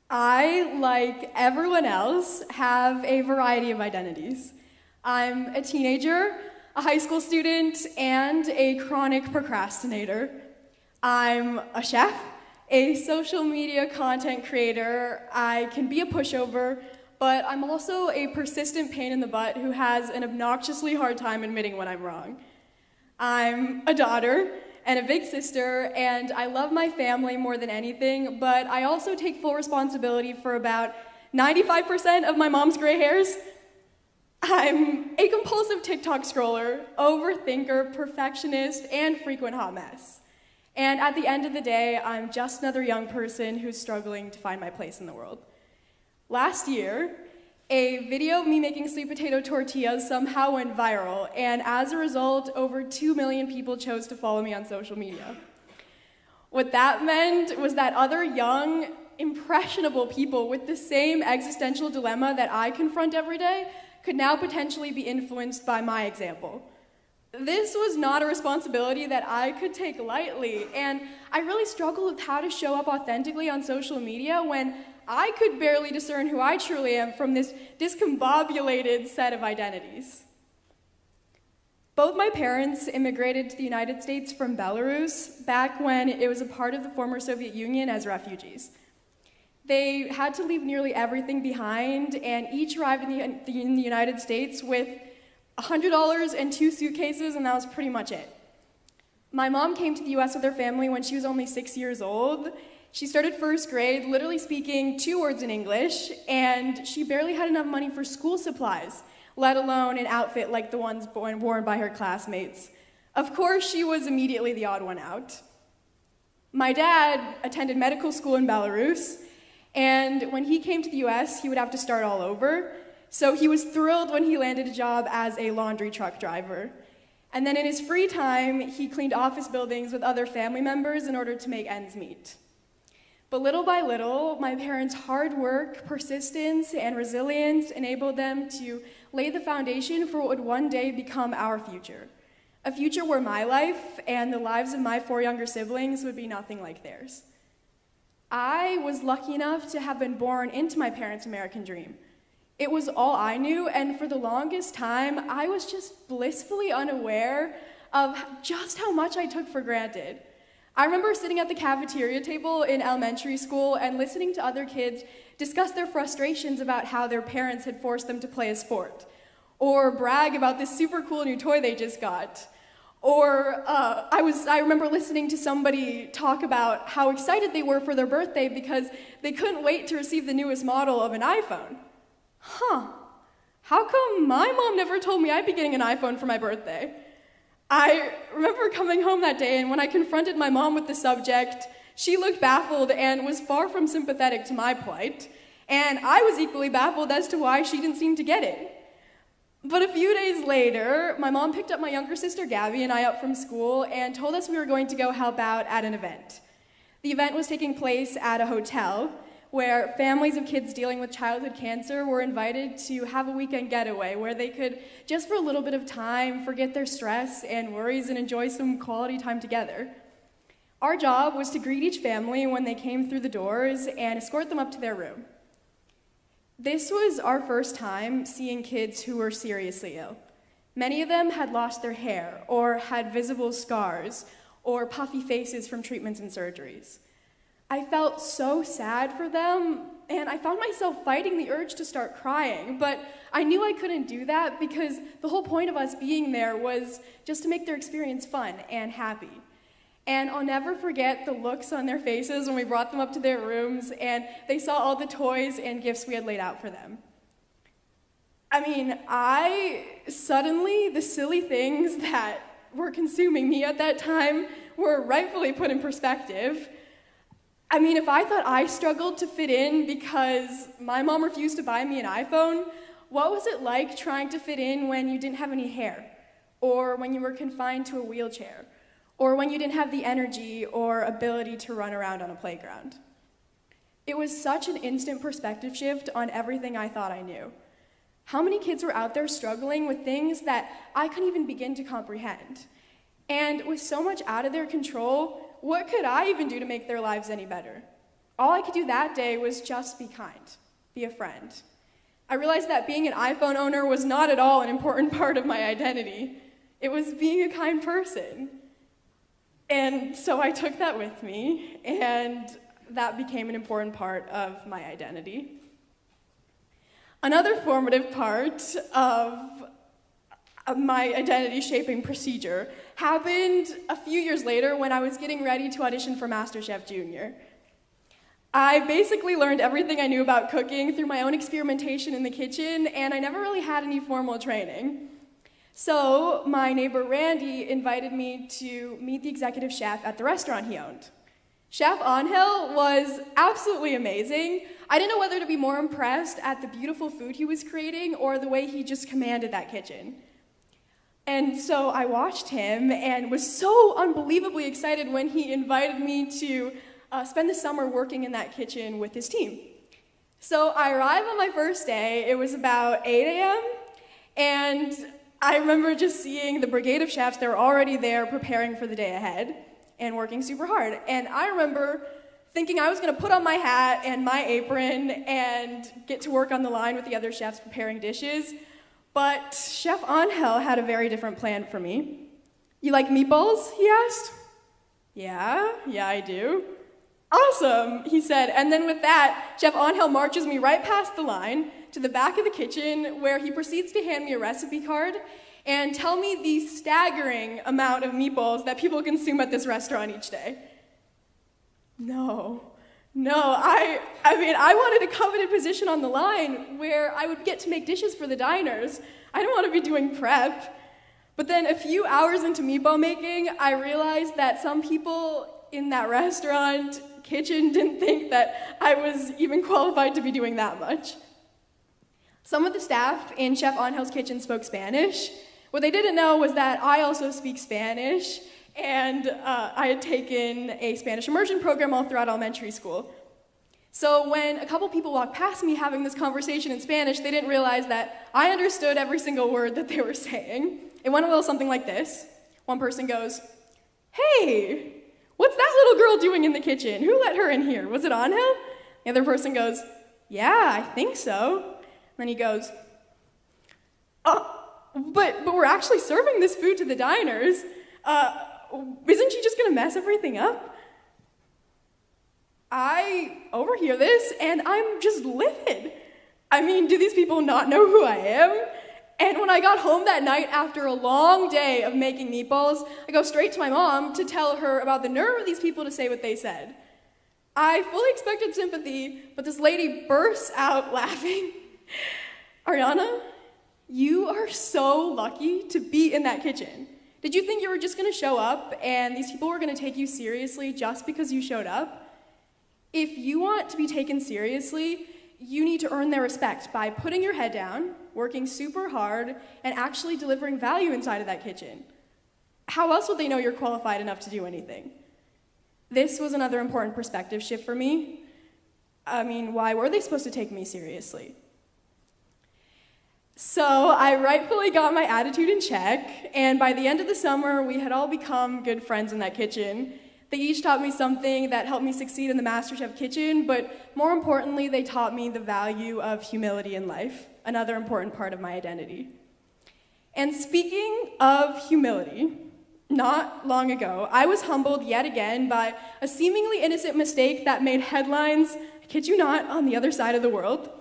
I, like everyone else, have a variety of identities. I'm a teenager, a high school student, and a chronic procrastinator. I'm a chef, a social media content creator. I can be a pushover, but I'm also a persistent pain in the butt who has an obnoxiously hard time admitting when I'm wrong. I'm a daughter and a big sister, and I love my family more than anything, but I also take full responsibility for about 95% of my mom's gray hairs. I'm a compulsive TikTok scroller, overthinker, perfectionist, and frequent hot mess. And at the end of the day, I'm just another young person who's struggling to find my place in the world. Last year, a video of me making sweet potato tortillas somehow went viral, and as a result, over 2 million people chose to follow me on social media. What that meant was that other young, impressionable people with the same existential dilemma that I confront every day could now potentially be influenced by my example. This was not a responsibility that I could take lightly, and I really struggled with how to show up authentically on social media when I could barely discern who I truly am from this discombobulated set of identities. Both my parents immigrated to the United States from Belarus back when it was a part of the former Soviet Union as refugees. They had to leave nearly everything behind and each arrived in the United States with $100 and 2 suitcases, and that was pretty much it. My mom came to the US with her family when she was only 6 years old. She started first grade, literally speaking 2 words in English, and she barely had enough money for school supplies, let alone an outfit like the ones worn by her classmates. Of course, she was immediately the odd one out. My dad attended medical school in Belarus, and when he came to the US, he would have to start all over, so he was thrilled when he landed a job as a laundry truck driver. And then in his free time, he cleaned office buildings with other family members in order to make ends meet. But little by little, my parents' hard work, persistence, and resilience enabled them to lay the foundation for what would one day become our future. A future where my life and the lives of my 4 younger siblings would be nothing like theirs. I was lucky enough to have been born into my parents' American dream. It was all I knew, and for the longest time, I was just blissfully unaware of just how much I took for granted. I remember sitting at the cafeteria table in elementary school and listening to other kids discuss their frustrations about how their parents had forced them to play a sport, or brag about this super cool new toy they just got. Or I remember listening to somebody talk about how excited they were for their birthday because they couldn't wait to receive the newest model of an iPhone. How come my mom never told me I'd be getting an iPhone for my birthday? I remember coming home that day, and when I confronted my mom with the subject, she looked baffled and was far from sympathetic to my plight, and I was equally baffled as to why she didn't seem to get it. But a few days later, my mom picked up my younger sister Gabby and I up from school and told us we were going to go help out at an event. The event was taking place at a hotel, where families of kids dealing with childhood cancer were invited to have a weekend getaway where they could, just for a little bit of time, forget their stress and worries and enjoy some quality time together. Our job was to greet each family when they came through the doors and escort them up to their room. This was our first time seeing kids who were seriously ill. Many of them had lost their hair or had visible scars or puffy faces from treatments and surgeries. I felt so sad for them, and I found myself fighting the urge to start crying, but I knew I couldn't do that because the whole point of us being there was just to make their experience fun and happy. And I'll never forget the looks on their faces when we brought them up to their rooms and they saw all the toys and gifts we had laid out for them. Suddenly, the silly things that were consuming me at that time were rightfully put in perspective. If I thought I struggled to fit in because my mom refused to buy me an iPhone, what was it like trying to fit in when you didn't have any hair, or when you were confined to a wheelchair, or when you didn't have the energy or ability to run around on a playground? It was such an instant perspective shift on everything I thought I knew. How many kids were out there struggling with things that I couldn't even begin to comprehend? And with so much out of their control, what could I even do to make their lives any better? all I could do that day was just be kind, be a friend. I realized that being an iPhone owner was not at all an important part of my identity. It was being a kind person. And so I took that with me, and that became an important part of my identity. Another formative part of my identity-shaping procedure happened a few years later when I was getting ready to audition for MasterChef Junior. I basically learned everything I knew about cooking through my own experimentation in the kitchen, and I never really had any formal training. So my neighbor Randy invited me to meet the executive chef at the restaurant he owned. Chef Angel was absolutely amazing. I didn't know whether to be more impressed at the beautiful food he was creating or the way he just commanded that kitchen. And so I watched him and was so unbelievably excited when he invited me to spend the summer working in that kitchen with his team. So I arrived on my first day. It was about 8 a.m. and I remember just seeing the brigade of chefs. They were already there preparing for the day ahead and working super hard. And I remember thinking I was going to put on my hat and my apron and get to work on the line with the other chefs preparing dishes. But Chef Angel had a very different plan for me. "You like meatballs?" he asked. Yeah, I do." "Awesome," he said. And then with that, Chef Angel marches me right past the line to the back of the kitchen, where he proceeds to hand me a recipe card and tell me the staggering amount of meatballs that people consume at this restaurant each day. No, I wanted a coveted position on the line where I would get to make dishes for the diners. I didn't want to be doing prep. But then a few hours into meatball making, I realized that some people in that restaurant kitchen didn't think that I was even qualified to be doing that much. Some of the staff in Chef Angel's kitchen spoke Spanish. What they didn't know was that I also speak Spanish, and I had taken a Spanish immersion program all throughout elementary school. So when a couple people walked past me having this conversation in Spanish, they didn't realize that I understood every single word that they were saying. It went a little something like this. One person goes, "Hey, what's that little girl doing in the kitchen? Who let her in here? Was it Angel?" The other person goes, "Yeah, I think so." Then he goes, but we're actually serving this food to the diners. Isn't she just gonna mess everything up?" I overhear this, and I'm just livid. I mean, do these people not know who I am? And when I got home that night after a long day of making meatballs, I go straight to my mom to tell her about the nerve of these people to say what they said. I fully expected sympathy, but this lady bursts out laughing. "Ariana, you are so lucky to be in that kitchen. Did you think you were just gonna show up and these people were gonna take you seriously just because you showed up? If you want to be taken seriously, you need to earn their respect by putting your head down, working super hard, and actually delivering value inside of that kitchen. How else would they know you're qualified enough to do anything?" This was another important perspective shift for me. I mean, why were they supposed to take me seriously? So I rightfully got my attitude in check, and by the end of the summer, we had all become good friends in that kitchen. They each taught me something that helped me succeed in the MasterChef kitchen, but more importantly, they taught me the value of humility in life, another important part of my identity. And speaking of humility, not long ago, I was humbled yet again by a seemingly innocent mistake that made headlines, I kid you not, on the other side of the world.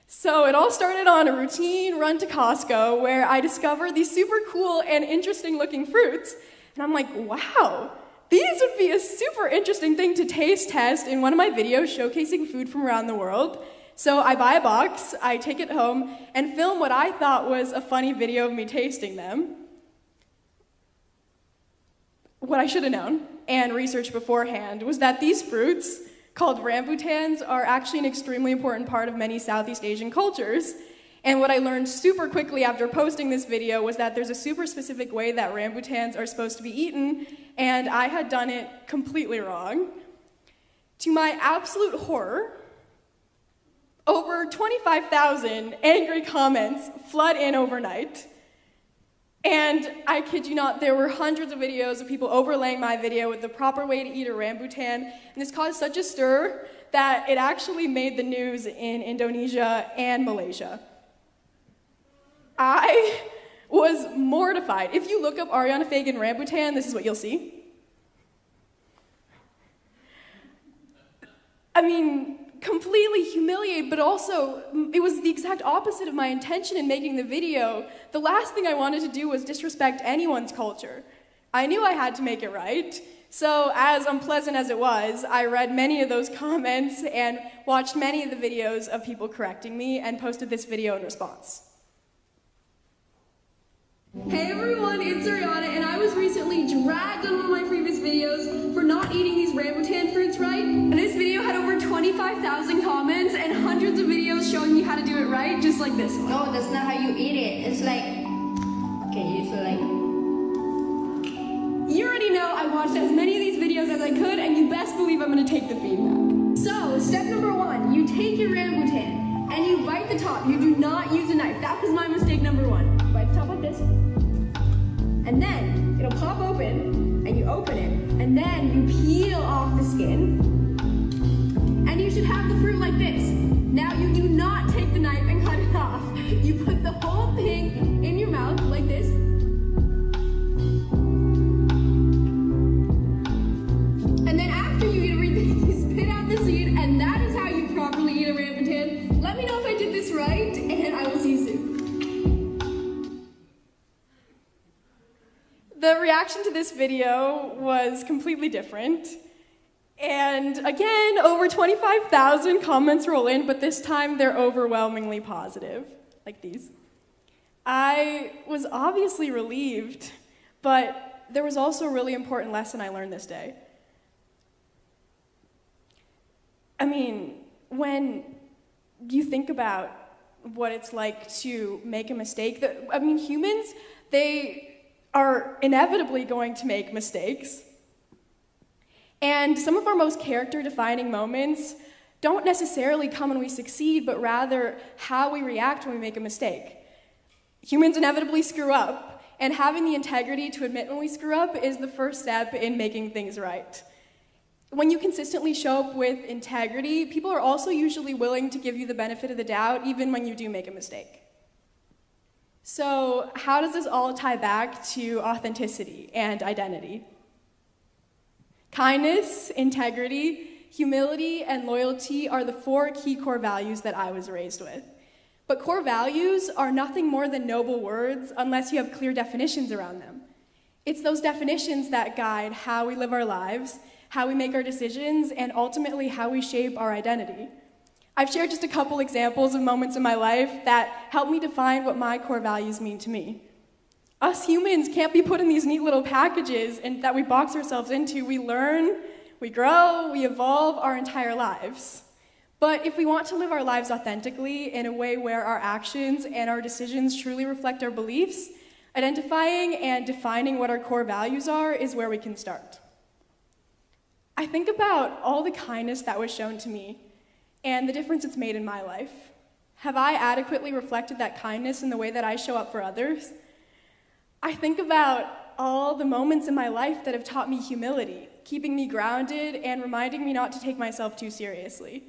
So it all started on a routine run to Costco where I discovered these super cool and interesting looking fruits. And I'm like, wow, these would be a super interesting thing to taste test in one of my videos showcasing food from around the world. So I buy a box, I take it home, and film what I thought was a funny video of me tasting them. What I should have known and researched beforehand was that these fruits, called rambutans, are actually an extremely important part of many Southeast Asian cultures. And what I learned super quickly after posting this video was that there's a super specific way that rambutans are supposed to be eaten, and I had done it completely wrong. To my absolute horror, over 25,000 angry comments flood in overnight. And And I kid you not, there were hundreds of videos of people overlaying my video with the proper way to eat a rambutan, and this caused such a stir that it actually made the news in Indonesia and Malaysia. I was mortified. If you look up Ariana Feygin rambutan, this is what you'll see. I mean, completely humiliated, but also it was the exact opposite of my intention in making the video. The last thing I wanted to do was disrespect anyone's culture. I knew I had to make it right, so as unpleasant as it was, I read many of those comments and watched many of the videos of people correcting me and posted this video in response. Hey everyone, it's Ariana, and I was recently dragged on one of my previous videos for not eating these rambutan fruits right. And this video had over 25,000 comments and hundreds of videos showing me how to do it right, just like this one. No, that's not how you eat it. It's like, okay, it's like... You already know I watched as many of these videos as I could, and you best believe I'm gonna take the feedback. So, step number 1, you take your rambutan and you bite the top. You do not use a knife. That was my mistake number 1. Bite the top like this. And then it'll pop open, and you open it, and then you peel off the skin, and you should have the fruit like this. Now you do not take the knife and cut it off. You put the whole thing in your mouth like this, and then after you eat everything, you spit out the seed, and that is how you properly eat a rambutan. Let me know if I did this right, and I will see you soon. The reaction to this video was completely different. And again, over 25,000 comments roll in, but this time they're overwhelmingly positive, like these. I was obviously relieved, but there was also a really important lesson I learned this day. I mean, when you think about what it's like to make a mistake, humans, they are inevitably going to make mistakes. And some of our most character-defining moments don't necessarily come when we succeed, but rather how we react when we make a mistake. Humans inevitably screw up, and having the integrity to admit when we screw up is the first step in making things right. When you consistently show up with integrity, people are also usually willing to give you the benefit of the doubt, even when you do make a mistake. So, how does this all tie back to authenticity and identity? Kindness, integrity, humility, and loyalty are the 4 key core values that I was raised with. But core values are nothing more than noble words unless you have clear definitions around them. It's those definitions that guide how we live our lives, how we make our decisions, and ultimately how we shape our identity. I've shared just a couple examples of moments in my life that help me define what my core values mean to me. Us humans can't be put in these neat little packages and that we box ourselves into. We learn, we grow, we evolve our entire lives. But if we want to live our lives authentically in a way where our actions and our decisions truly reflect our beliefs, identifying and defining what our core values are is where we can start. I think about all the kindness that was shown to me and the difference it's made in my life. Have I adequately reflected that kindness in the way that I show up for others? I think about all the moments in my life that have taught me humility, keeping me grounded and reminding me not to take myself too seriously.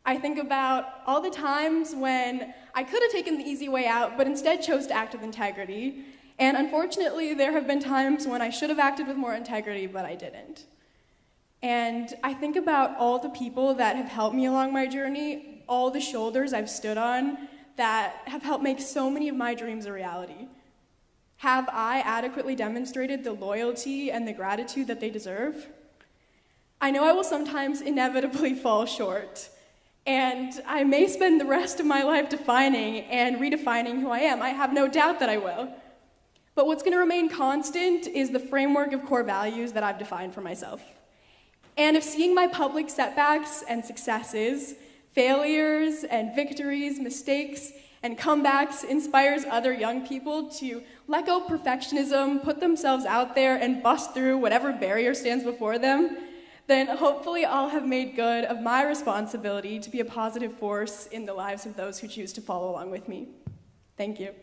I think about all the times when I could have taken the easy way out, but instead chose to act with integrity. And unfortunately, there have been times when I should have acted with more integrity, but I didn't. And I think about all the people that have helped me along my journey, all the shoulders I've stood on that have helped make so many of my dreams a reality. Have I adequately demonstrated the loyalty and the gratitude that they deserve? I know I will sometimes inevitably fall short, and I may spend the rest of my life defining and redefining who I am. I have no doubt that I will. But what's going to remain constant is the framework of core values that I've defined for myself. And if seeing my public setbacks and successes, failures and victories, mistakes and comebacks inspires other young people to let go of perfectionism, put themselves out there, and bust through whatever barrier stands before them, then hopefully I'll have made good of my responsibility to be a positive force in the lives of those who choose to follow along with me. Thank you.